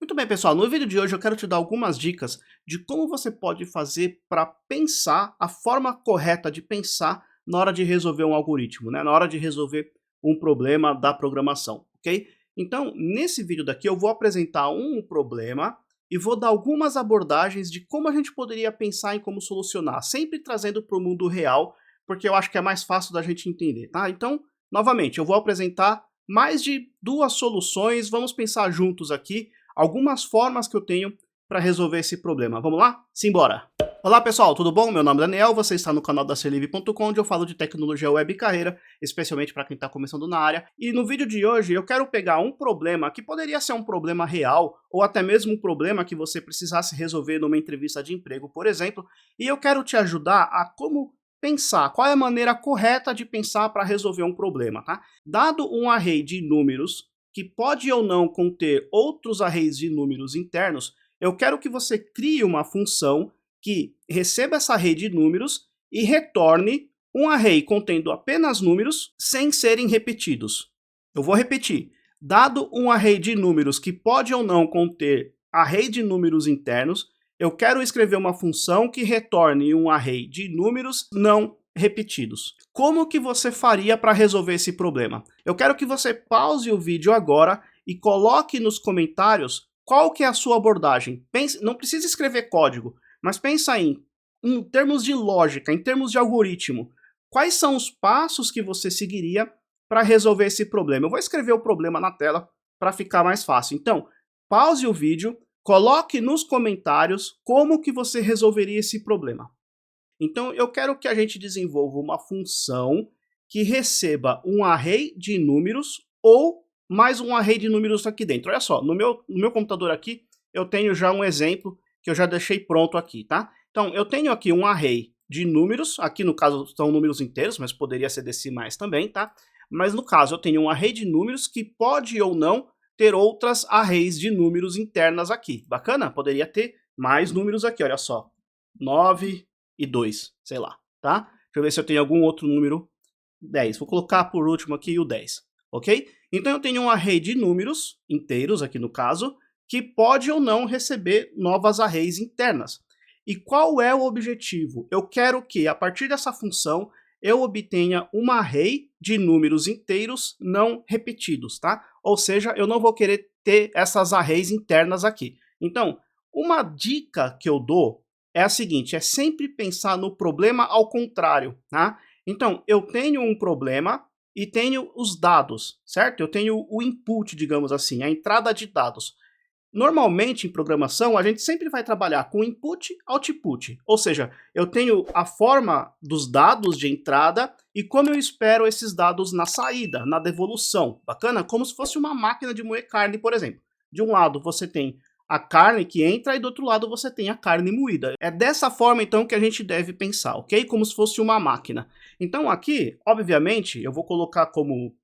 Muito bem, pessoal. No vídeo de hoje eu quero te dar algumas dicas de como você pode fazer para pensar a forma correta de pensar na hora de resolver um algoritmo, né? Na hora de resolver um problema da programação, ok? Então, nesse vídeo daqui eu vou apresentar um problema e vou dar algumas abordagens de como a gente poderia pensar em como solucionar, sempre trazendo para o mundo real, porque eu acho que é mais fácil da gente entender, tá? Então, novamente, eu vou apresentar mais de duas soluções, vamos pensar juntos aqui algumas formas que eu tenho para resolver esse problema. Vamos lá? Simbora! Olá pessoal, tudo bom? Meu nome é Daniel, você está no canal da Serlive.com, onde eu falo de tecnologia web e carreira, especialmente para quem está começando na área. E no vídeo de hoje eu quero pegar um problema que poderia ser um problema real, ou até mesmo um problema que você precisasse resolver numa entrevista de emprego, por exemplo, e eu quero te ajudar a como pensar, qual é a maneira correta de pensar para resolver um problema, tá? Dado um array de números, que pode ou não conter outros arrays de números internos, eu quero que você crie uma função que receba essa array de números e retorne um array contendo apenas números sem serem repetidos. Eu vou repetir. Dado um array de números que pode ou não conter array de números internos, eu quero escrever uma função que retorne um array de números não repetidos. Como que você faria para resolver esse problema? Eu quero que você pause o vídeo agora e coloque nos comentários qual que é a sua abordagem. Pense, não precisa escrever código, mas pensa em termos de lógica, em termos de algoritmo. Quais são os passos que você seguiria para resolver esse problema? Eu vou escrever o problema na tela para ficar mais fácil. Então, pause o vídeo, coloque nos comentários como que você resolveria esse problema. Então, eu quero que a gente desenvolva uma função que receba um array de números ou mais um array de números aqui dentro. Olha só, no meu computador aqui, eu tenho já um exemplo que eu já deixei pronto aqui, tá? Então, eu tenho aqui um array de números, aqui no caso são números inteiros, mas poderia ser decimais também, tá? Mas no caso, eu tenho um array de números que pode ou não ter outras arrays de números internas aqui. Bacana? Poderia ter mais números aqui, olha só. 9 e 2, sei lá, tá? Deixa eu ver se eu tenho algum outro número. 10. Vou colocar por último aqui o 10, ok? Então eu tenho um array de números inteiros aqui no caso, que pode ou não receber novas arrays internas. E qual é o objetivo? Eu quero que, a partir dessa função, eu obtenha uma array de números inteiros não repetidos, tá? Ou seja, eu não vou querer ter essas arrays internas aqui. Então, uma dica que eu dou é a seguinte, é sempre pensar no problema ao contrário, tá? Então, eu tenho um problema e tenho os dados, certo? Eu tenho o input, digamos assim, a entrada de dados. Normalmente, em programação, a gente sempre vai trabalhar com input, output, ou seja, eu tenho a forma dos dados de entrada e como eu espero esses dados na saída, na devolução. Bacana? Como se fosse uma máquina de moer carne, por exemplo. De um lado você tem a carne que entra e do outro lado você tem a carne moída. É dessa forma então que a gente deve pensar, ok? Como se fosse uma máquina. Então aqui, obviamente, eu vou colocar como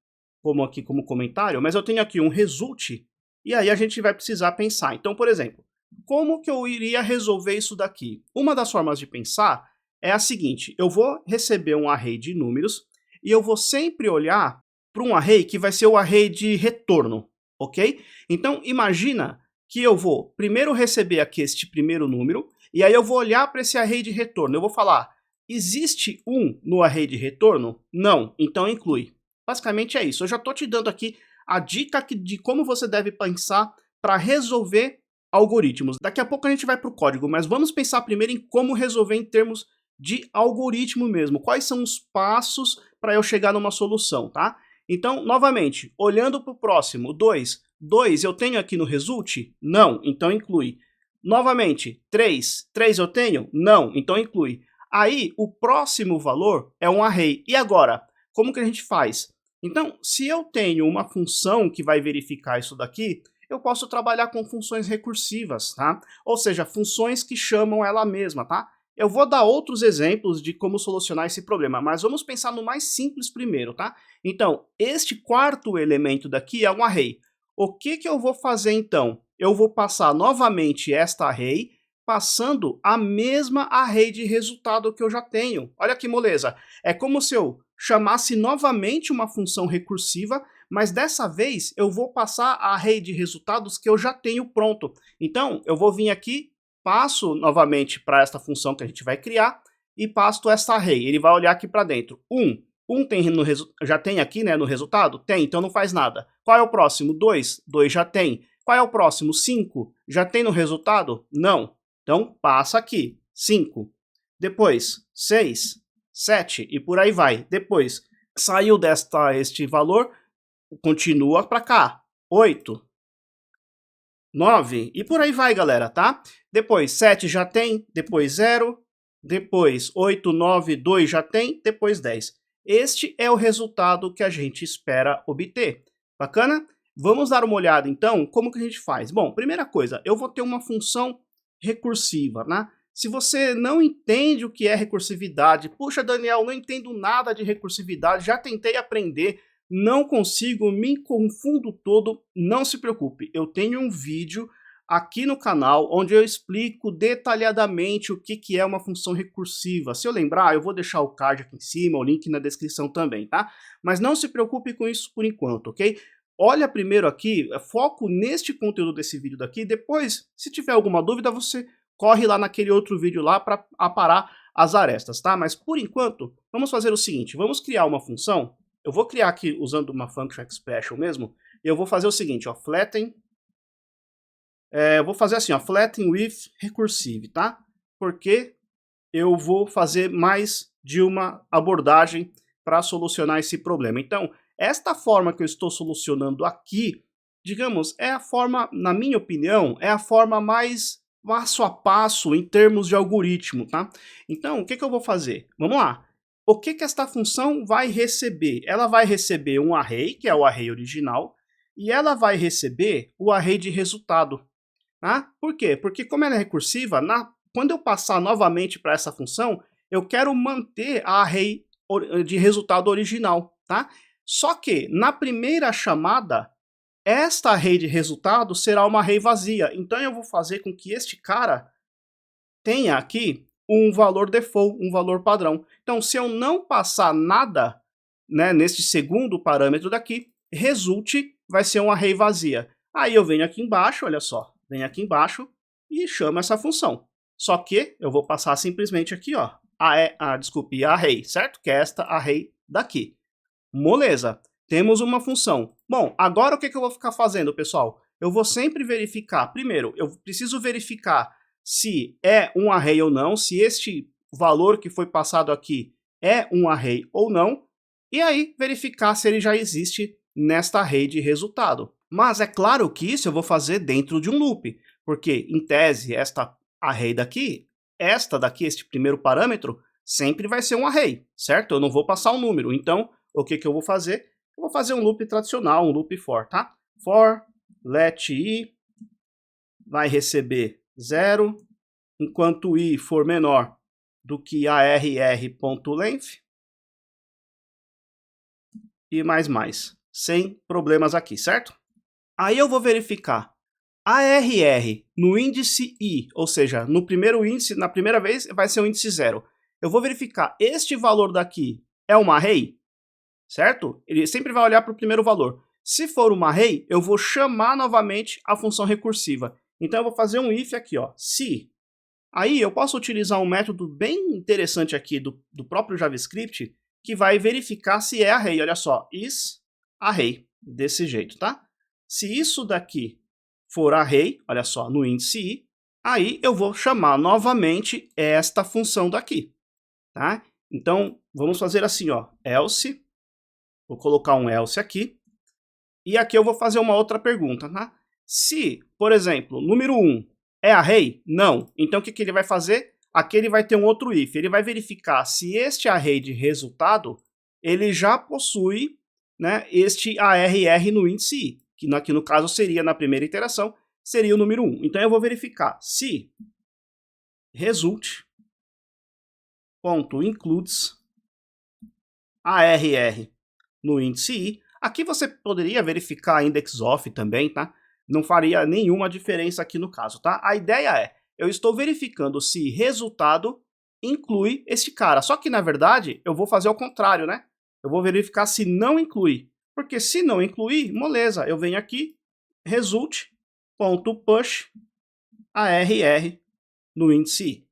comentário, mas eu tenho aqui um result e aí a gente vai precisar pensar. Então, por exemplo, como que eu iria resolver isso daqui? Uma das formas de pensar é a seguinte, eu vou receber um array de números e eu vou sempre olhar para um array que vai ser o array de retorno, ok? Então imagina que eu vou primeiro receber aqui este primeiro número, e aí eu vou olhar para esse array de retorno. Eu vou falar, existe 1 no array de retorno? Não, então inclui. Basicamente é isso. Eu já estou te dando aqui a dica de como você deve pensar para resolver algoritmos. Daqui a pouco a gente vai para o código, mas vamos pensar primeiro em como resolver em termos de algoritmo mesmo. Quais são os passos para eu chegar numa solução, tá? Então, novamente, olhando para o próximo, 2. 2 eu tenho aqui no result? Não, então inclui. Novamente, 3. 3 eu tenho? Não, então inclui. Aí, o próximo valor é um array. E agora, como que a gente faz? Então, se eu tenho uma função que vai verificar isso daqui, eu posso trabalhar com funções recursivas, tá? Ou seja, funções que chamam ela mesma, tá? Eu vou dar outros exemplos de como solucionar esse problema, mas vamos pensar no mais simples primeiro, tá? Então, este quarto elemento daqui é um array. O que eu vou fazer então? Eu vou passar novamente esta array, passando a mesma array de resultado que eu já tenho. Olha que moleza. É como se eu chamasse novamente uma função recursiva, Mas dessa vez eu vou passar a array de resultados que eu já tenho pronto. Então eu vou vir aqui, passo novamente para esta função que a gente vai criar e passo essa array. Ele vai olhar aqui para dentro. 1 tem já tem aqui, né, no resultado? Tem, então não faz nada. Qual é o próximo? 2 já tem. Qual é o próximo? 5 já tem no resultado? Não. Então passa aqui, 5. Depois 6, 7 e por aí vai. Depois saiu este valor, continua para cá, 8, 9 e por aí vai, galera, tá? Depois 7 já tem, depois 0, depois 8, 9, 2 já tem, depois 10. Este é o resultado que a gente espera obter. Bacana? Vamos dar uma olhada então como que a gente faz. Bom, primeira coisa, eu vou ter uma função recursiva, né? Se você não entende o que é recursividade, puxa, Daniel, não entendo nada de recursividade, já tentei aprender, não consigo, me confundo todo, não se preocupe. Eu tenho um vídeo aqui no canal onde eu explico detalhadamente o que é uma função recursiva. Se eu lembrar, eu vou deixar o card aqui em cima, o link na descrição também, tá? Mas não se preocupe com isso por enquanto, ok? Olha primeiro aqui, foco neste conteúdo desse vídeo daqui, depois, se tiver alguma dúvida, você corre lá naquele outro vídeo lá para aparar as arestas, tá? Mas por enquanto, vamos fazer o seguinte, vamos criar uma função, eu vou criar aqui usando uma function expression mesmo, e eu vou fazer o seguinte, ó, flatten, eu vou fazer assim, ó, flatten with recursive, tá? Porque eu vou fazer mais de uma abordagem para solucionar esse problema. Então, esta forma que eu estou solucionando aqui, digamos, é a forma, na minha opinião, é a forma mais passo a passo em termos de algoritmo, tá? Então, o que eu vou fazer? Vamos lá. O que esta função vai receber? Ela vai receber um array, que é o array original, e ela vai receber o array de resultado. Tá? Por quê? Porque como ela é recursiva, quando eu passar novamente para essa função, eu quero manter a array de resultado original, tá? Só que na primeira chamada, esta array de resultado será uma array vazia. Então eu vou fazer com que este cara tenha aqui um valor default, um valor padrão. Então se eu não passar nada, né, neste segundo parâmetro daqui, resulte vai ser uma array vazia. Aí eu venho aqui embaixo, olha só, venho aqui embaixo e chamo essa função. Só que eu vou passar simplesmente aqui, ó, desculpe, a array, certo? Que é esta array daqui. Moleza, temos uma função. Bom, agora o que eu vou ficar fazendo, pessoal? Eu vou sempre verificar, primeiro, eu preciso verificar se é um array ou não, se este valor que foi passado aqui é um array ou não, e aí verificar se ele já existe nesta array de resultado. Mas é claro que isso eu vou fazer dentro de um loop, porque em tese esta array daqui, este primeiro parâmetro, sempre vai ser um array, certo? Eu não vou passar um número, então o que eu vou fazer? Eu vou fazer um loop tradicional, um loop for, tá? For let i vai receber 0, enquanto i for menor do que arr.length e mais, sem problemas aqui, certo? Aí eu vou verificar arr no índice i, ou seja, no primeiro índice, na primeira vez vai ser o índice 0. Eu vou verificar este valor daqui é uma array, certo? Ele sempre vai olhar para o primeiro valor. Se for uma array, eu vou chamar novamente a função recursiva. Então eu vou fazer um if aqui, ó, se. Aí eu posso utilizar um método bem interessante aqui do próprio JavaScript, que vai verificar se é array. Olha só, is array, desse jeito, tá? Se isso daqui for array, olha só, no índice i, aí eu vou chamar novamente esta função daqui, tá? Então, vamos fazer assim, ó, else, vou colocar um else aqui, e aqui eu vou fazer uma outra pergunta, tá? Se, por exemplo, número 1 é array? Não. Então, o que ele vai fazer? Aqui ele vai ter um outro if, ele vai verificar se este array de resultado, ele já possui, né, este arr no índice i, que aqui no caso seria, na primeira iteração, seria o número 1. Então eu vou verificar se result.includes arr no índice i. Aqui você poderia verificar a index of também, tá? Não faria nenhuma diferença aqui no caso, tá? A ideia é, eu estou verificando se resultado inclui este cara. Só que, na verdade, eu vou fazer o contrário, né? Eu vou verificar se não inclui. Porque se não incluir, moleza, eu venho aqui, result.push ARR no índice I,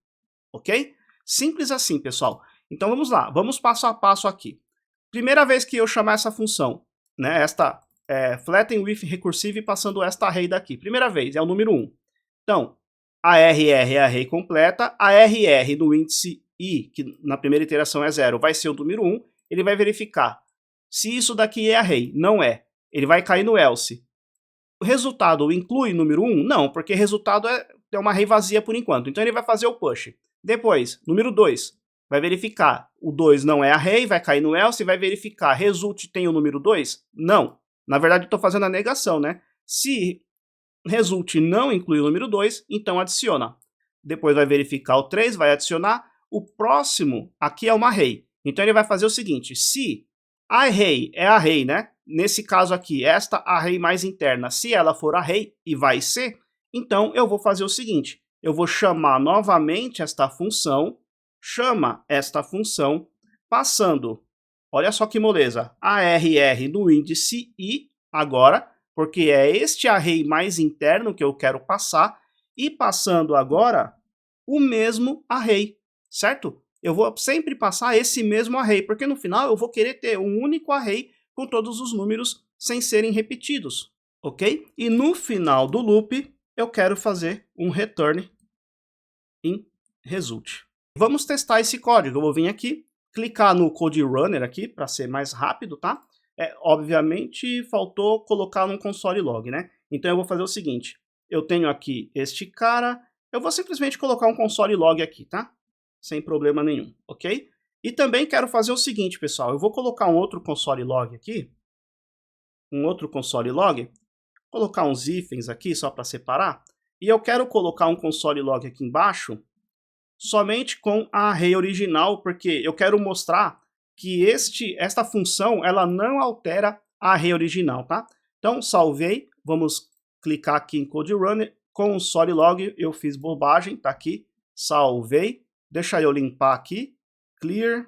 ok? Simples assim, pessoal. Então vamos lá, vamos passo a passo aqui. Primeira vez que eu chamar essa função, né, esta flatten with recursive passando esta array daqui. Primeira vez, é o número 1. Então, ARR é a array completa, ARR no índice I, que na primeira iteração é 0, vai ser o número 1, ele vai verificar se isso daqui é array. Não é. Ele vai cair no else. O resultado inclui o número 1? Não, porque resultado é uma array vazia por enquanto. Então ele vai fazer o push. Depois, número 2, vai verificar. O 2 não é array, vai cair no else e vai verificar. Result tem o número 2? Não. Na verdade, eu estou fazendo a negação, né? Se result não inclui o número 2, então adiciona. Depois vai verificar o 3, vai adicionar. O próximo aqui é uma array. Então ele vai fazer o seguinte, se a array é array, né? Nesse caso aqui, esta array mais interna, se ela for array, e vai ser, então eu vou fazer o seguinte, eu vou chamar novamente esta função, chama esta função, passando, olha só que moleza, ARR no índice I, agora, porque é este array mais interno que eu quero passar, e passando agora o mesmo array, certo? Eu vou sempre passar esse mesmo array, porque no final eu vou querer ter um único array com todos os números sem serem repetidos, ok? E no final do loop, eu quero fazer um return em result. Vamos testar esse código. Eu vou vir aqui, clicar no Code Runner aqui, para ser mais rápido, tá? Obviamente, faltou colocar no console log, né? Então eu vou fazer o seguinte, eu tenho aqui este cara, eu vou simplesmente colocar um console log aqui, tá? Sem problema nenhum, ok? E também quero fazer o seguinte, pessoal, eu vou colocar um outro console log aqui, colocar uns hífens aqui só para separar, e eu quero colocar um console log aqui embaixo, somente com a array original, porque eu quero mostrar que esta função, ela não altera a array original, tá? Então, salvei, vamos clicar aqui em Code Runner, console log, eu fiz bobagem, tá aqui, salvei, deixa eu limpar aqui, clear,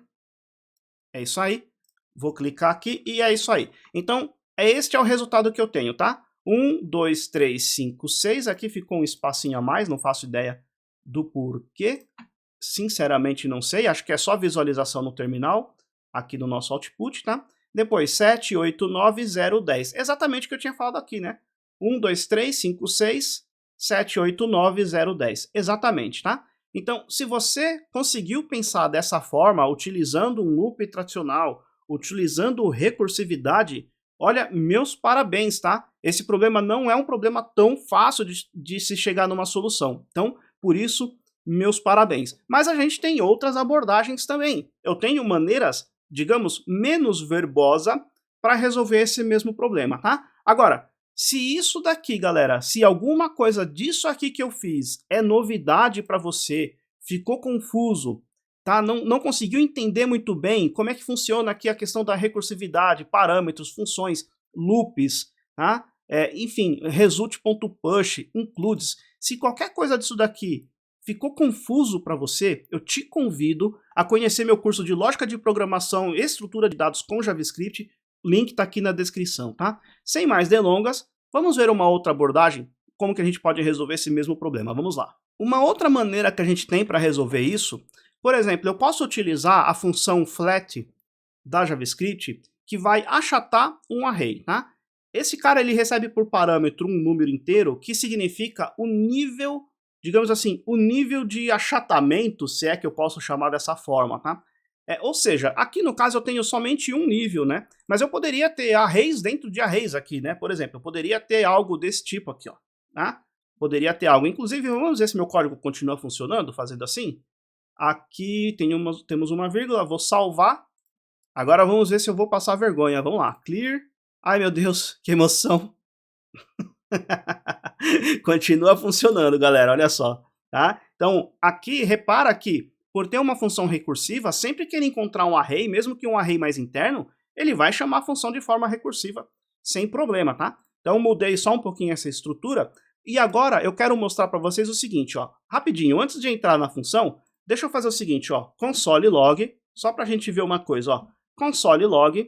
é isso aí, vou clicar aqui e é isso aí. Então, este é o resultado que eu tenho, tá? 1, 2, 3, 5, 6, aqui ficou um espacinho a mais, não faço ideia do porquê, sinceramente não sei, acho que é só visualização no terminal, aqui no nosso output, tá? Depois 7, 8, 9, 0, 10, exatamente o que eu tinha falado aqui, né? 1, 2, 3, 5, 6, 7, 8, 9, 0, 10, exatamente, tá? Então, se você conseguiu pensar dessa forma, utilizando um loop tradicional, utilizando recursividade, olha, meus parabéns, tá? Esse problema não é um problema tão fácil de se chegar numa solução. Então, por isso, meus parabéns. Mas a gente tem outras abordagens também. Eu tenho maneiras, digamos, menos verbosa para resolver esse mesmo problema, tá? Agora, se isso daqui, galera, se alguma coisa disso aqui que eu fiz é novidade para você, ficou confuso, tá? Não conseguiu entender muito bem como é que funciona aqui a questão da recursividade, parâmetros, funções, loops, tá? Enfim, result.push, includes. Se qualquer coisa disso daqui ficou confuso para você, eu te convido a conhecer meu curso de Lógica de Programação e Estrutura de Dados com JavaScript. O link está aqui na descrição, tá? Sem mais delongas, vamos ver uma outra abordagem, como que a gente pode resolver esse mesmo problema. Vamos lá. Uma outra maneira que a gente tem para resolver isso, por exemplo, eu posso utilizar a função flat da JavaScript que vai achatar um array, tá? Esse cara ele recebe por parâmetro um número inteiro que significa o nível, digamos assim, o nível de achatamento, se é que eu posso chamar dessa forma, tá? Ou seja, aqui no caso eu tenho somente um nível, né? Mas eu poderia ter arrays dentro de arrays aqui, né? Por exemplo, eu poderia ter algo desse tipo aqui, ó, tá? Poderia ter algo. Inclusive, vamos ver se meu código continua funcionando, fazendo assim. Aqui temos uma vírgula, vou salvar. Agora vamos ver se eu vou passar vergonha. Vamos lá, clear. Ai meu Deus, que emoção. Continua funcionando, galera, olha só, tá? Então, aqui, repara que por ter uma função recursiva, sempre que ele encontrar um array, mesmo que um array mais interno, ele vai chamar a função de forma recursiva, sem problema, tá? Então, mudei só um pouquinho essa estrutura, e agora eu quero mostrar para vocês o seguinte, ó, rapidinho, antes de entrar na função, deixa eu fazer o seguinte, ó, console log, só para a gente ver uma coisa, ó, console log,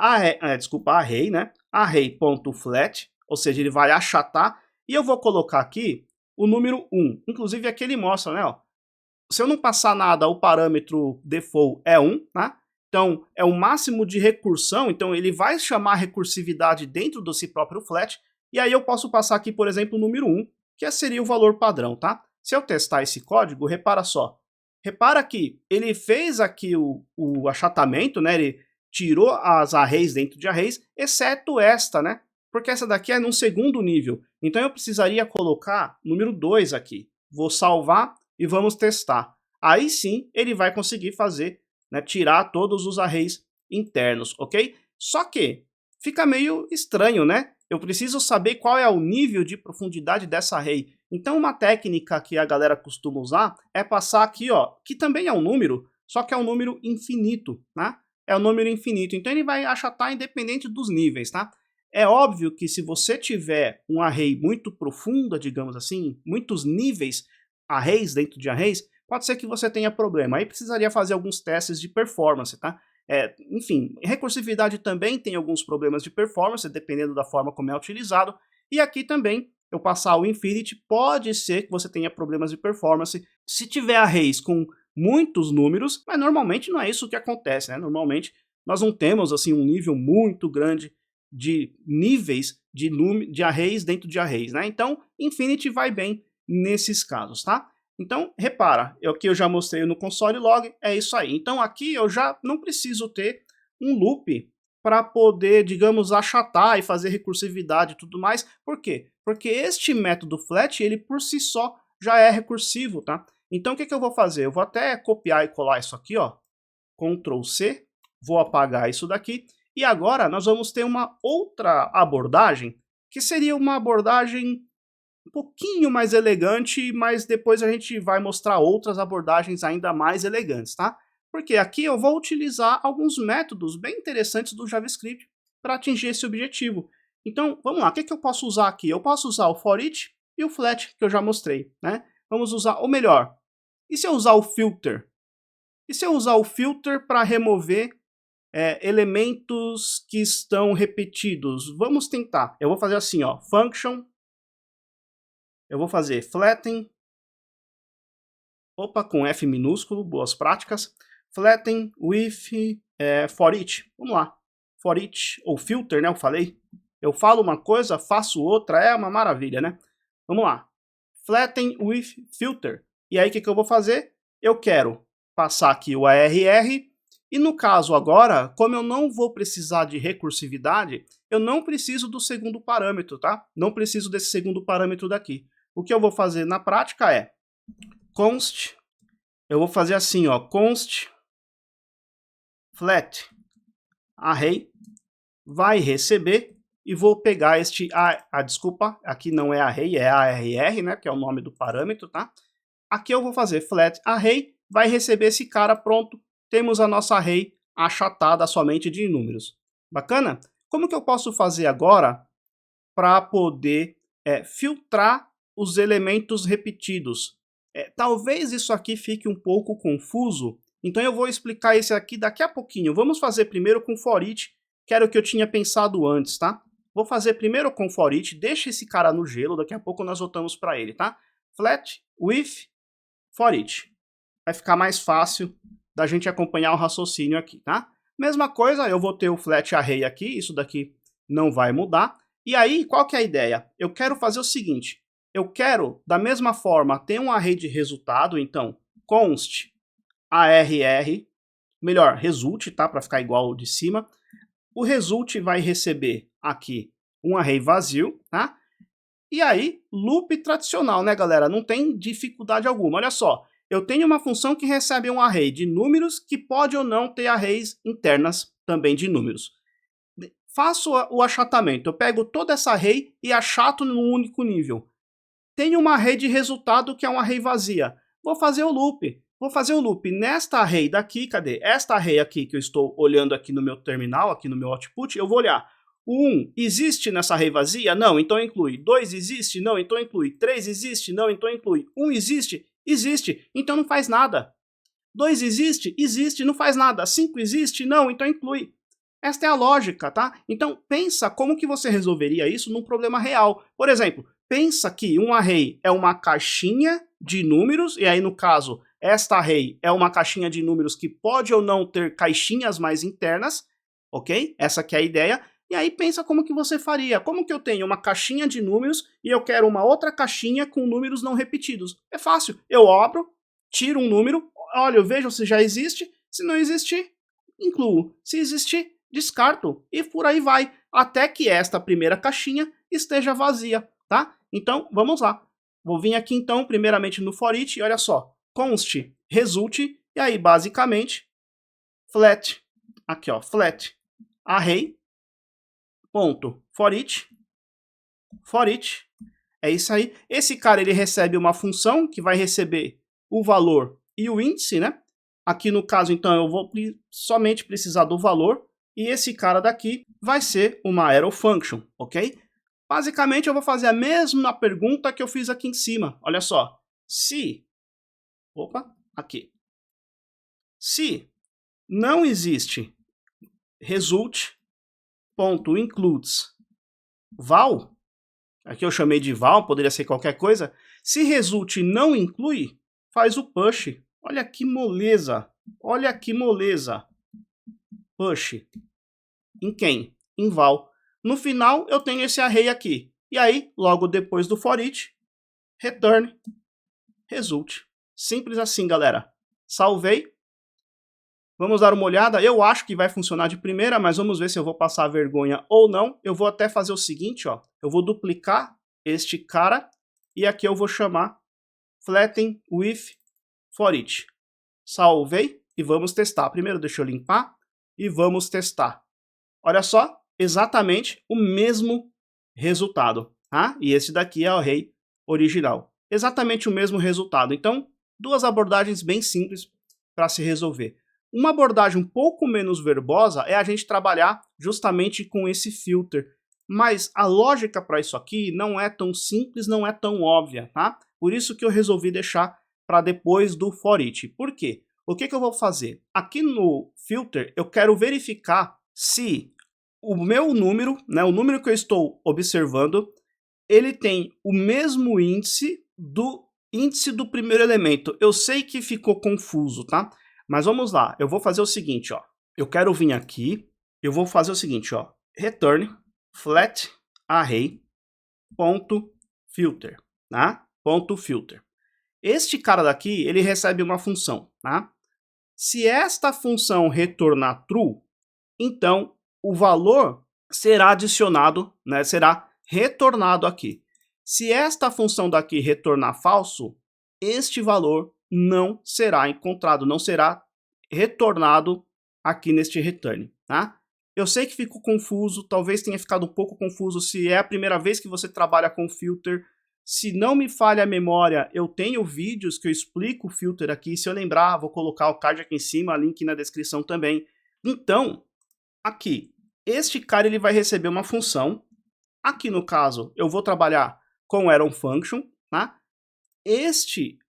array, né? Array.flat, ou seja, ele vai achatar, e eu vou colocar aqui o número 1. Inclusive aqui ele mostra, né? Ó, se eu não passar nada, o parâmetro default é 1, tá? Então, é o máximo de recursão, então ele vai chamar a recursividade dentro do seu próprio flat, e aí eu posso passar aqui, por exemplo, o número 1, que seria o valor padrão, tá? Se eu testar esse código, repara só. Repara que ele fez aqui o achatamento, né? Ele tirou as arrays dentro de arrays, exceto esta, né? Porque essa daqui é num segundo nível. Então eu precisaria colocar número 2 aqui. Vou salvar e vamos testar. Aí sim ele vai conseguir fazer, né, tirar todos os arrays internos, ok? Só que fica meio estranho, né? Eu preciso saber qual é o nível de profundidade dessa array. Então uma técnica que a galera costuma usar é passar aqui, ó, que também é um número, só que é um número infinito, né? É um número infinito, então ele vai achatar independente dos níveis, tá? É óbvio que se você tiver um array muito profunda, digamos assim, muitos níveis, arrays dentro de arrays, pode ser que você tenha problema. Aí precisaria fazer alguns testes de performance, tá? Enfim, recursividade também tem alguns problemas de performance, dependendo da forma como é utilizado. E aqui também, eu passar o infinity, pode ser que você tenha problemas de performance. Se tiver arrays com muitos números, mas normalmente não é isso que acontece, né? Normalmente nós não temos assim um nível muito grande de níveis de arrays dentro de arrays, né? Então, infinity vai bem nesses casos, tá? Então, repara, que eu já mostrei no console log, é isso aí. Então aqui eu já não preciso ter um loop para poder, digamos, achatar e fazer recursividade e tudo mais. Por quê? Porque este método flat, ele por si só já é recursivo, tá? Então o que eu vou fazer? Eu vou até copiar e colar isso aqui, ó. Ctrl C, vou apagar isso daqui. E agora nós vamos ter uma outra abordagem, que seria uma abordagem um pouquinho mais elegante, mas depois a gente vai mostrar outras abordagens ainda mais elegantes, tá? Porque aqui eu vou utilizar alguns métodos bem interessantes do JavaScript para atingir esse objetivo. Então, vamos lá, o que eu posso usar aqui? Eu posso usar o foreach e o flat, que eu já mostrei, né? Vamos usar, ou melhor, e se eu usar o filter? E se eu usar o filter para remover elementos que estão repetidos? Vamos tentar. Eu vou fazer assim, ó, function. Eu vou fazer flatten, com F minúsculo, boas práticas, flatten with foreach. Vamos lá, foreach ou filter, né? Eu falei. Eu falo uma coisa, faço outra, é uma maravilha, né? Vamos lá, flatten with filter. E aí o que eu vou fazer? Eu quero passar aqui o ARR. E no caso agora, como eu não vou precisar de recursividade, eu não preciso do segundo parâmetro, tá? Não preciso desse segundo parâmetro daqui. O que eu vou fazer na prática é const, eu vou fazer assim, ó, const flat array vai receber e vou pegar este, desculpa, aqui não é array, é arr, né, que é o nome do parâmetro, tá? Aqui eu vou fazer flat array, vai receber esse cara, pronto, temos a nossa array achatada somente de números. Bacana? Como que eu posso fazer agora para poder filtrar os elementos repetidos? Talvez isso aqui fique um pouco confuso, então eu vou explicar isso aqui daqui a pouquinho. Vamos fazer primeiro com foreach, que era o que eu tinha pensado antes, tá? Vou fazer primeiro com foreach, deixa esse cara no gelo, daqui a pouco nós voltamos para ele, tá? Flat with foreach. Vai ficar mais fácil da gente acompanhar o raciocínio aqui, tá? Mesma coisa, eu vou ter o flat array aqui, isso daqui não vai mudar. E aí, qual que é a ideia? Eu quero fazer o seguinte, eu quero, da mesma forma, ter um array de resultado, então, const arr, melhor, result, tá? Para ficar igual ao de cima. O result vai receber aqui um array vazio, tá? E aí, loop tradicional, né, galera? Não tem dificuldade alguma. Olha só, eu tenho uma função que recebe um array de números que pode ou não ter arrays internas também de números. Faço o achatamento, eu pego toda essa array e achato num único nível. Tenho uma array de resultado que é uma array vazia. Vou fazer o loop. Vou fazer o loop nesta array daqui, cadê? Esta array aqui que eu estou olhando aqui no meu terminal, aqui no meu output, eu vou olhar. O 1 existe nessa array vazia? Não, então inclui. 2 existe? Não, então inclui. 3 existe? Não, então inclui. 1 existe? Existe, então não faz nada. 2 existe? Existe, não faz nada. 5 existe? Não, então inclui. Esta é a lógica, tá? Então pensa como que você resolveria isso num problema real. Por exemplo, pensa que um array é uma caixinha de números, e aí no caso, esta array é uma caixinha de números que pode ou não ter caixinhas mais internas, ok? Essa que é a ideia. E aí pensa como que você faria. Como que eu tenho uma caixinha de números e eu quero uma outra caixinha com números não repetidos? É fácil. Eu abro, tiro um número, olha, eu vejo se já existe. Se não existir, incluo. Se existir, descarto. E por aí vai, até que esta primeira caixinha esteja vazia, tá? Então, vamos lá. Vou vir aqui então, primeiramente no for each, e olha só. Const result, e aí basicamente, flat, aqui ó, flat array, ponto, for each, é isso aí. Esse cara ele recebe uma função que vai receber o valor e o índice, né? Aqui no caso, então, eu vou somente precisar do valor, e esse cara daqui vai ser uma arrow function, ok? Basicamente, eu vou fazer a mesma pergunta que eu fiz aqui em cima. Olha só, se, opa, aqui, se não existe result.includes val, aqui eu chamei de val, poderia ser qualquer coisa. Se result não inclui, faz o push. Olha que moleza, olha que moleza. Push. Em quem? Em val. No final, eu tenho esse array aqui. E aí, logo depois do for each, return result. Simples assim, galera. Salvei. Vamos dar uma olhada. Eu acho que vai funcionar de primeira, mas vamos ver se eu vou passar vergonha ou não. Eu vou até fazer o seguinte, ó. Eu vou duplicar este cara e aqui eu vou chamar flatten with for each. Salvei e vamos testar. Primeiro deixa eu limpar e vamos testar. Olha só, exatamente o mesmo resultado, tá? E esse daqui é o array original. Exatamente o mesmo resultado. Então, duas abordagens bem simples para se resolver. Uma abordagem um pouco menos verbosa é a gente trabalhar justamente com esse filter. Mas a lógica para isso aqui não é tão simples, não é tão óbvia, tá? Por isso que eu resolvi deixar para depois do for each. Por quê? O que eu vou fazer? Aqui no filter, eu quero verificar se o meu número, né, o número que eu estou observando, ele tem o mesmo índice do primeiro elemento. Eu sei que ficou confuso, tá? Mas vamos lá, eu vou fazer o seguinte, ó. Eu quero vir aqui, eu vou fazer o seguinte, ó. Return flat array ponto filter, tá? Ponto filter. Este cara daqui, ele recebe uma função, tá? Se esta função retornar true, então o valor será adicionado, né? Será retornado aqui. Se esta função daqui retornar falso, este valor não será encontrado, não será retornado aqui neste return, tá? Eu sei que ficou confuso, talvez tenha ficado um pouco confuso se é a primeira vez que você trabalha com filter. Se não me falha a memória, eu tenho vídeos que eu explico o filter aqui. Se eu lembrar, vou colocar o card aqui em cima, link na descrição também. Então, aqui, este cara ele vai receber uma função. Aqui no caso, eu vou trabalhar com arrow function, tá?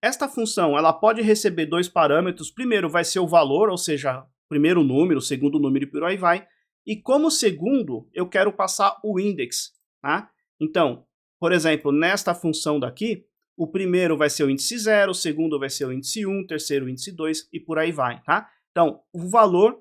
Esta função, ela pode receber dois parâmetros. Primeiro vai ser o valor, ou seja, primeiro número, segundo número e por aí vai. E como segundo, eu quero passar o index, tá? Então, por exemplo, nesta função daqui, o primeiro vai ser o índice 0, o segundo vai ser o índice 1, o terceiro o índice 2 e por aí vai, tá? Então, o valor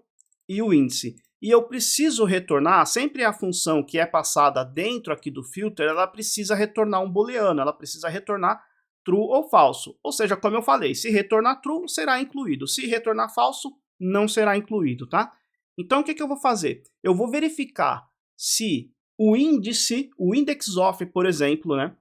e o índice. E eu preciso retornar, sempre a função que é passada dentro aqui do filter, ela precisa retornar um booleano, ela precisa retornar true ou falso. Ou seja, como eu falei, se retornar true, será incluído. Se retornar falso, não será incluído, tá? Então, o que eu vou fazer? Eu vou verificar se o índice, o index of, por exemplo, né,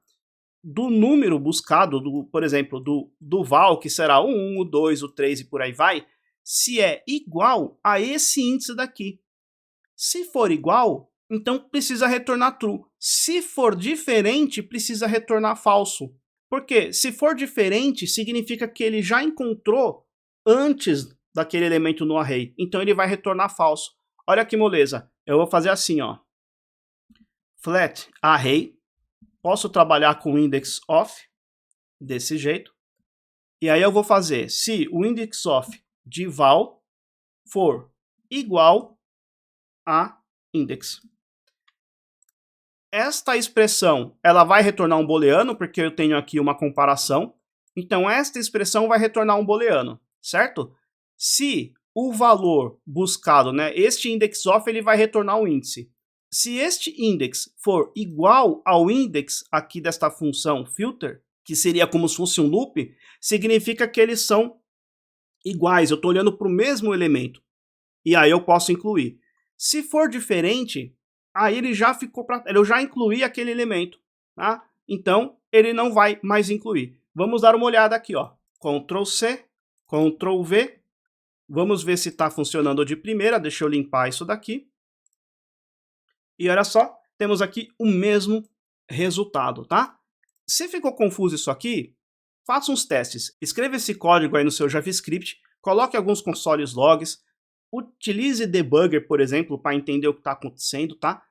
do número buscado, por exemplo, do val, que será o 1, o 2, o 3 e por aí vai, se é igual a esse índice daqui. Se for igual, então precisa retornar true. Se for diferente, precisa retornar falso. Porque se for diferente, significa que ele já encontrou antes daquele elemento no array. Então ele vai retornar falso. Olha que moleza. Eu vou fazer assim, ó. Flat array. Posso trabalhar com index of desse jeito. E aí eu vou fazer se o index of de val for igual a index. Esta expressão, ela vai retornar um booleano, porque eu tenho aqui uma comparação. Então, esta expressão vai retornar um booleano, certo? Se o valor buscado, né, este index of, ele vai retornar um índice. Se este index for igual ao index aqui desta função filter, que seria como se fosse um loop, significa que eles são iguais, eu estou olhando para o mesmo elemento. E aí eu posso incluir. Se for diferente, aí ele já ficou eu já incluí aquele elemento, tá? Então ele não vai mais incluir. Vamos dar uma olhada aqui, ó. Ctrl C, Ctrl V. Vamos ver se está funcionando de primeira. Deixa eu limpar isso daqui. E olha só, temos aqui o mesmo resultado, tá? Se ficou confuso isso aqui, faça uns testes. Escreva esse código aí no seu JavaScript, coloque alguns console logs, utilize debugger, por exemplo, para entender o que está acontecendo, tá?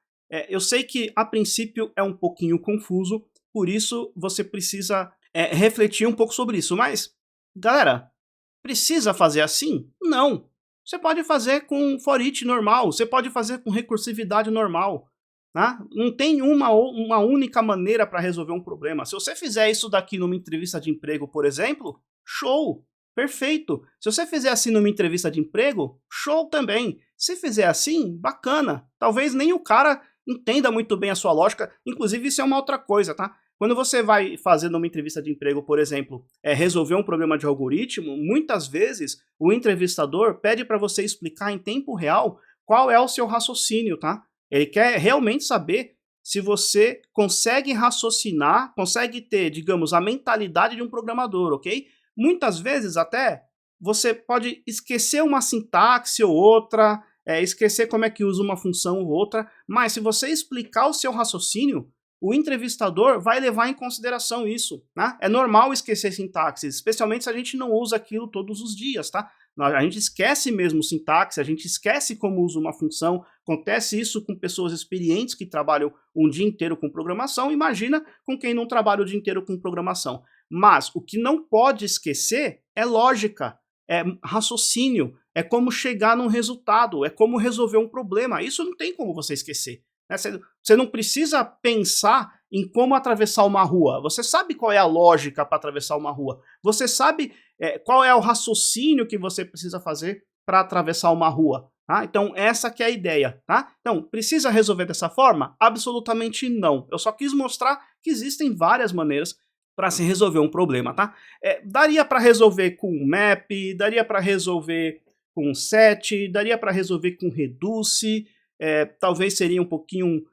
Eu sei que a princípio é um pouquinho confuso, por isso você precisa refletir um pouco sobre isso. Mas, galera, precisa fazer assim? Não. Você pode fazer com for each normal, você pode fazer com recursividade normal. Tá? Não tem uma única maneira para resolver um problema. Se você fizer isso daqui numa entrevista de emprego, por exemplo, show! Perfeito. Se você fizer assim numa entrevista de emprego, show também. Se fizer assim, bacana. Talvez nem o cara entenda muito bem a sua lógica. Inclusive, isso é uma outra coisa, tá? Quando você vai fazer numa entrevista de emprego, por exemplo, resolver um problema de algoritmo, muitas vezes o entrevistador pede para você explicar em tempo real qual é o seu raciocínio, tá? Ele quer realmente saber se você consegue raciocinar, consegue ter, digamos, a mentalidade de um programador, ok? Muitas vezes até você pode esquecer uma sintaxe ou outra, esquecer como é que usa uma função ou outra, mas se você explicar o seu raciocínio, o entrevistador vai levar em consideração isso, né? É normal esquecer sintaxes, especialmente se a gente não usa aquilo todos os dias, tá? A gente esquece mesmo sintaxe, a gente esquece como usa uma função. Acontece isso com pessoas experientes que trabalham um dia inteiro com programação, imagina com quem não trabalha o dia inteiro com programação. Mas o que não pode esquecer é lógica, é raciocínio, é como chegar num resultado, é como resolver um problema. Isso não tem como você esquecer. Você não precisa pensar em como atravessar uma rua. Você sabe qual é a lógica para atravessar uma rua. Você sabe qual é o raciocínio que você precisa fazer para atravessar uma rua. Tá? Então, essa que é a ideia. Tá? Então, precisa resolver dessa forma? Absolutamente não. Eu só quis mostrar que existem várias maneiras para se resolver um problema. Tá? Daria para resolver com map, daria para resolver com set, daria para resolver com reduce. Talvez seria um pouquinho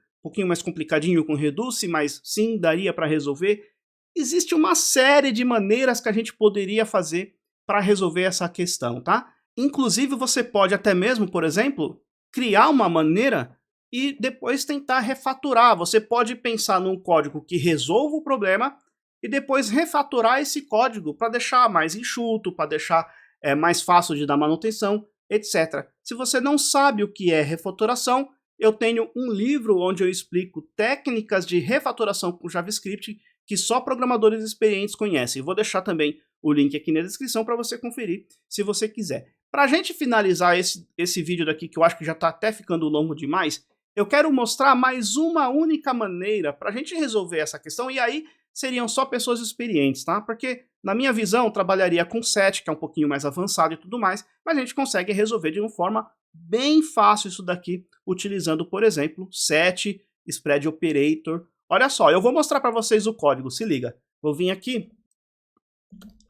mais complicadinho com reduce, mas sim, daria para resolver. Existe uma série de maneiras que a gente poderia fazer para resolver essa questão, tá? Inclusive, você pode até mesmo, por exemplo, criar uma maneira e depois tentar refaturar. Você pode pensar num código que resolva o problema e depois refaturar esse código para deixar mais enxuto, para deixar mais fácil de dar manutenção, etc. Se você não sabe o que é refatoração, eu tenho um livro onde eu explico técnicas de refatoração com JavaScript que só programadores experientes conhecem. Vou deixar também o link aqui na descrição para você conferir, se você quiser. Para a gente finalizar esse vídeo daqui, que eu acho que já está até ficando longo demais, eu quero mostrar mais uma única maneira para a gente resolver essa questão, e aí seriam só pessoas experientes, tá? Porque, na minha visão, trabalharia com set, que é um pouquinho mais avançado e tudo mais, mas a gente consegue resolver de uma forma bem fácil isso daqui, utilizando, por exemplo, set, spread operator. Olha só, eu vou mostrar para vocês o código, se liga. Vou vir aqui,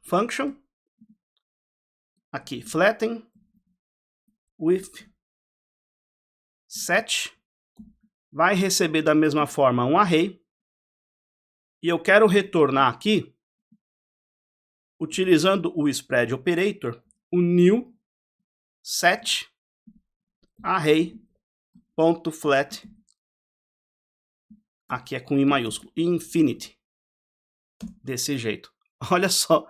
function, aqui, flatten, with, set, vai receber da mesma forma um array, e eu quero retornar aqui, utilizando o spread operator, o new set array.flat, aqui é com I maiúsculo, infinity, desse jeito. Olha só,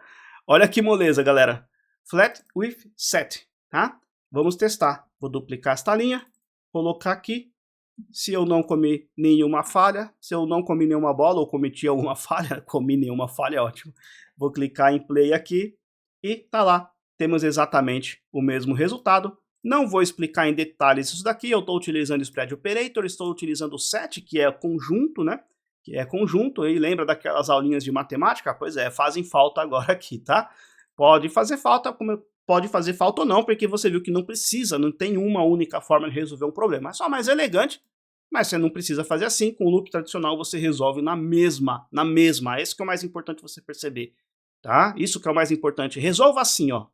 olha que moleza, galera. Flat with set, tá? Vamos testar. Vou duplicar esta linha, colocar aqui. Se eu não comi nenhuma falha, se eu não comi nenhuma bola ou cometi alguma falha, comi nenhuma falha, ótimo. Vou clicar em play aqui e tá lá. Temos exatamente o mesmo resultado, Não vou explicar em detalhes isso daqui, eu estou utilizando o Spread Operator, estou utilizando o set, que é conjunto, né? Que é conjunto, e lembra daquelas aulinhas de matemática? Pois é, fazem falta agora aqui, tá? Pode fazer falta, pode fazer falta ou não, porque você viu que não precisa, não tem uma única forma de resolver um problema. É só mais elegante, mas você não precisa fazer assim. Com o loop tradicional você resolve na mesma. Esse que é o mais importante você perceber, tá? Isso que é o mais importante. Resolva assim, ó.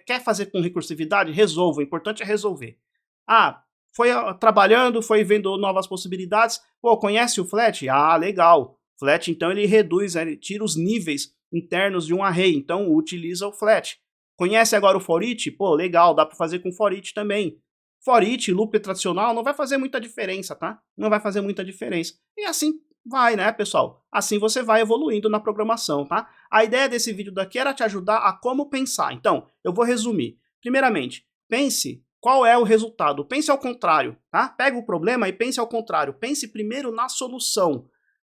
Quer fazer com recursividade? Resolva, o importante é resolver. Ah, foi trabalhando, foi vendo novas possibilidades. Pô, conhece o flat? Ah, legal. Flat, então, ele reduz, ele tira os níveis internos de um array, então utiliza o flat. Conhece agora o for each? Pô, legal, dá para fazer com for each também. For each, loop tradicional, não vai fazer muita diferença, tá? Não vai fazer muita diferença. E assim vai, né, pessoal? Assim você vai evoluindo na programação, tá? A ideia desse vídeo daqui era te ajudar a como pensar. Então, eu vou resumir. Primeiramente, pense qual é o resultado. Pense ao contrário, tá? Pega o problema e pense ao contrário. Pense primeiro na solução.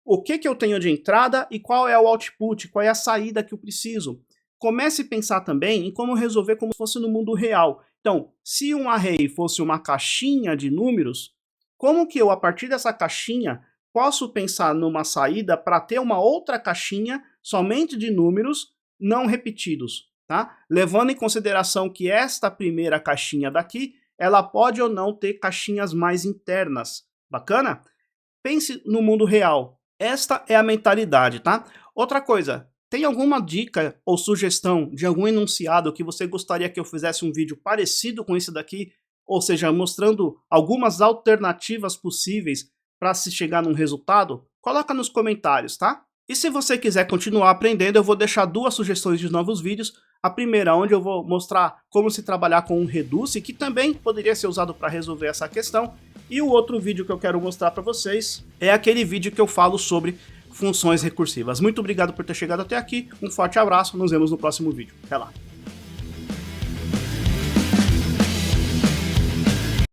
O que eu tenho de entrada e qual é o output, qual é a saída que eu preciso. Comece a pensar também em como resolver como se fosse no mundo real. Então, se um array fosse uma caixinha de números, como que eu, a partir dessa caixinha, posso pensar numa saída para ter uma outra caixinha somente de números não repetidos, tá? Levando em consideração que esta primeira caixinha daqui, ela pode ou não ter caixinhas mais internas. Bacana? Pense no mundo real. Esta é a mentalidade, tá? Outra coisa, tem alguma dica ou sugestão de algum enunciado que você gostaria que eu fizesse um vídeo parecido com esse daqui? Ou seja, mostrando algumas alternativas possíveis para se chegar num resultado? Coloca nos comentários, tá? E se você quiser continuar aprendendo, eu vou deixar duas sugestões de novos vídeos. A primeira, onde eu vou mostrar como se trabalhar com um Reduce, que também poderia ser usado para resolver essa questão. E o outro vídeo que eu quero mostrar para vocês é aquele vídeo que eu falo sobre funções recursivas. Muito obrigado por ter chegado até aqui, um forte abraço, nos vemos no próximo vídeo. Até lá!